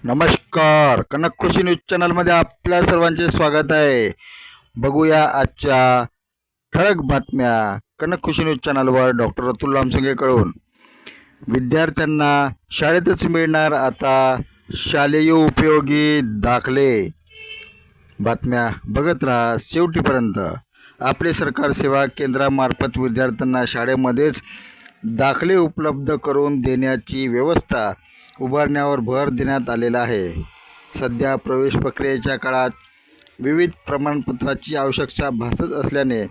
नमस्कार. कनक खुशी न्यूज चॅनलमध्ये आपल्या सर्वांचे स्वागत आहे. बघूया आजच्या ठळक बातम्या कनक खुशी न्यूज चॅनलवर डॉक्टर अतुल लामसंगेकडून. विद्यार्थ्यांना शाळेतच मिळणार आता शालेय उपयोगी दाखले. बातम्या बघत राहा शेवटीपर्यंत. आपले सरकार सेवा केंद्रामार्फत विद्यार्थ्यांना शाळेमध्येच दाखले उपलब्ध करून देण्याची व्यवस्था उभारण्यावर भर देण्यात आलेला आहे. सध्या प्रवेश प्रक्रियेच्या काळात विविध प्रमाणपत्राची आवश्यकता भासत असल्याने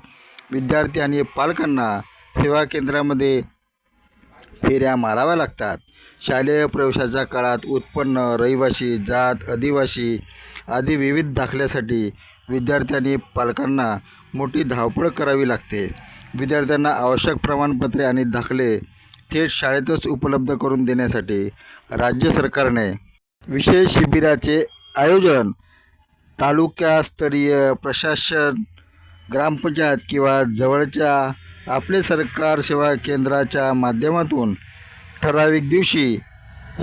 विद्यार्थी आणि पालकांना सेवा केंद्रामध्ये फेऱ्या माराव्या लागतात. शालेय प्रवेशाच्या काळात उत्पन्न, रहिवासी, जात, आदिवासी आदी विविध दाखल्यासाठी विद्यार्थ्यांनी पालकांना मोठी धावपळ करावी लागते. विद्यार्थ्यांना आवश्यक प्रमाणपत्रे आणि दाखले थेट शाळेतच उपलब्ध करून देण्यासाठी राज्य सरकारने विशेष शिबिराचे आयोजन तालुकास्तरीय प्रशासन, ग्रामपंचायत किंवा जवळच्या आपले सरकार सेवा केंद्राच्या माध्यमातून ठराविक दिवशी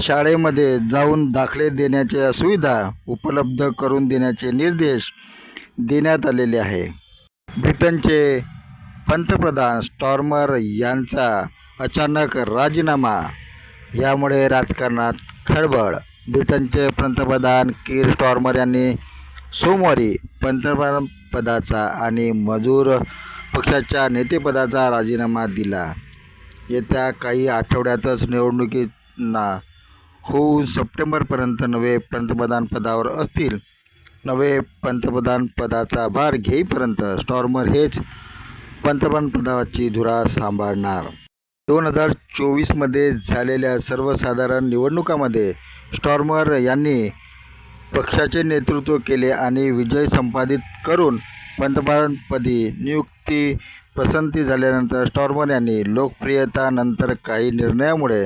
शाळेमध्ये जाऊन दाखले देण्याच्या सुविधा उपलब्ध करून देण्याचे निर्देश देण्यात आलेले आहे. ब्रिटनचे पंतप्रधान स्टार्मर यांचा अचानक राजीनामा, यामुळे राजकारणात खळबळ. ब्रिटनचे पंतप्रधान कीर स्टार्मर यांनी सोमवारी पंतप्रधानपदाचा आणि मजूर पक्षाच्या नेतेपदाचा राजीनामा दिला. येत्या काही आठवड्यातच निवडणुकींना होऊन सप्टेंबरपर्यंत नवे पंतप्रधान पदावर असतील. नवे पंतप्रधानपदाचा भार घेईपर्यंत स्टार्मर हेच पंतप्रधानपदाची धुरा सांभाळणार. 2024मध्ये झालेल्या सर्वसाधारण निवडणुकांमध्ये स्टार्मर यांनी पक्षाचे नेतृत्व केले आणि विजय संपादित करून पंतप्रधानपदी नियुक्ती पसंती झाल्यानंतर स्टार्मर यांनी लोकप्रियता नंतर काही निर्णयामुळे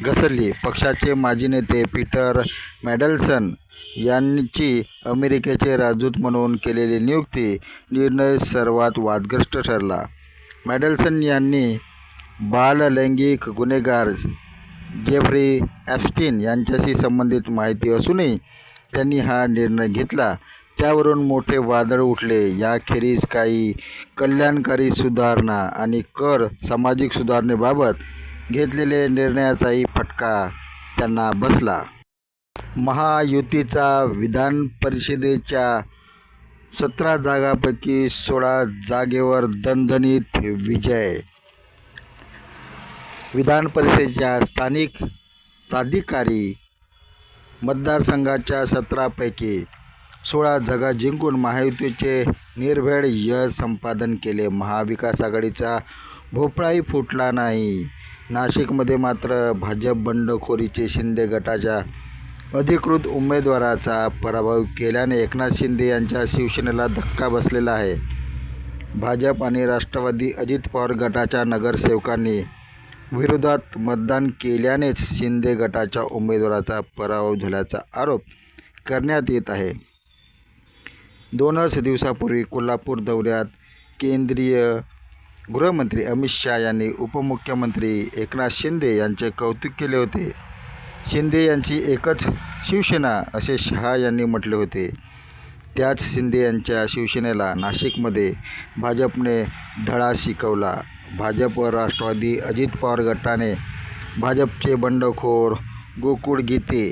घसरली. पक्षाचे माजी नेते पीटर मॅन्डेलसन यांची अमेरिकेचे राजदूत म्हणून केलेली नियुक्ती निर्णय सर्वात वादग्रस्त ठरला. मॅन्डेलसन यांनी बाललैंगिक गुन्हेगार जेफ्री एप्स्टीन यांच्याशी संबंधित माहिती असूनही त्यांनी हा निर्णय घेतला. त्यावरून मोठे वादळ उठले. याखेरीज काही कल्याणकारी सुधारणा आणि सामाजिक सुधारणेबाबत घेतलेल्या निर्णयाचाही फटका त्यांना बसला. महायुतीचा विधान परिषदेच्या 17 जागांपैकी 16 जागेवर दणदणीत विजय. विधान परिषदेच्या स्थानिक प्राधिकारी मतदारसंघाच्या 17 पैकी 16 जागा जिंकून महायुतीचे निर्भेळ यश संपादन केले. महाविकास आघाडीचा भोपळाही फुटला नाही. नाशिकमध्ये मात्र भाजप बंडखोरीचे शिंदे गटाच्या अधिकृत उमेदवाराचा पराभव केल्याने एकनाथ शिंदे यांच्या शिवसेनेला धक्का बसलेला आहे. भाजप आणि राष्ट्रवादी अजित पवार गटाच्या नगरसेवकांनी विरोधात मतदान केल्यानेच शिंदे गटाच्या उमेदवाराचा पराभव झाल्याचा आरोप करण्यात येत आहे. 2 दिवसापूर्वी कोल्हापूर दौऱ्यात केंद्रीय गृहमंत्री अमित शहा यांनी उपमुख्यमंत्री एकनाथ शिंदे यांचे कौतुक केले होते. शिंदे यांची एकच शिवसेना असे शहा यांनी म्हटले होते. त्याच शिंदे यांच्या शिवसेनेला नाशिकमध्ये भाजपने धडा शिकवला. भाजप व राष्ट्रवादी अजित पवार गटाने भाजपचे बंडखोर गोकुळ गीते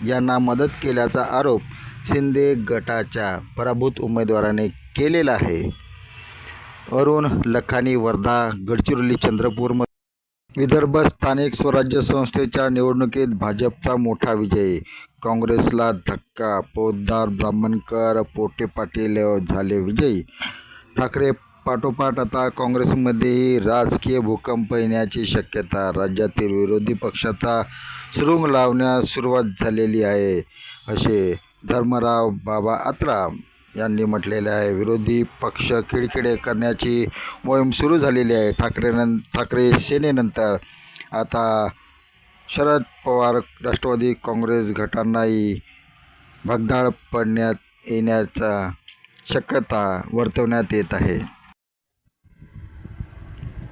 यांना मदत केल्याचा आरोप शिंदे गटाच्या पराभूत उमेदवाराने केलेला आहे. अरुण लखानी वर्धा, गडचिरोली, चंद्रपूरमध्ये विदर्भ स्थानिक स्वराज्य संस्थेच्या निवडणुकीत भाजपचा मोठा विजय. काँग्रेसला धक्का, पोद्दार, ब्राह्मणकर, पोटे पाटील झाले विजयी. ठाकरे पाठोपाठ आता काँग्रेसमध्येही राजकीय भूकंप येण्याची शक्यता. राज्यातील विरोधी पक्षाचा सुरुंग लावण्यास सुरुवात झालेली आहे असे धर्मराव बाबा आत्राम यांनी म्हटलेले आहे. विरोधी पक्ष खिळखिळे करण्याची मोहीम सुरू झालेली आहे. ठाकरे सेनेनंतर आता शरद पवार राष्ट्रवादी काँग्रेस गटांनाही भगदाड पडण्यात येण्याचा शक्यता वर्तवण्यात येत आहे.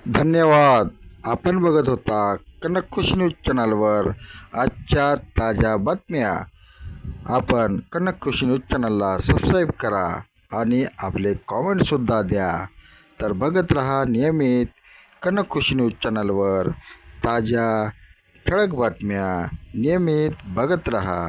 धन्यवाद. आपण बघत होता कनक खुशी न्यूज चॅनलवर आजच्या ताज्या बातम्या. आपण कनक कृषी न्यूज चॅनलला सबस्क्राईब करा आणि आपले कॉमेंटसुद्धा द्या. तर बघत रहा नियमित कनक कृषी न्यूज चॅनलवर ताज्या ठळक बातम्या नियमित बघत रहा.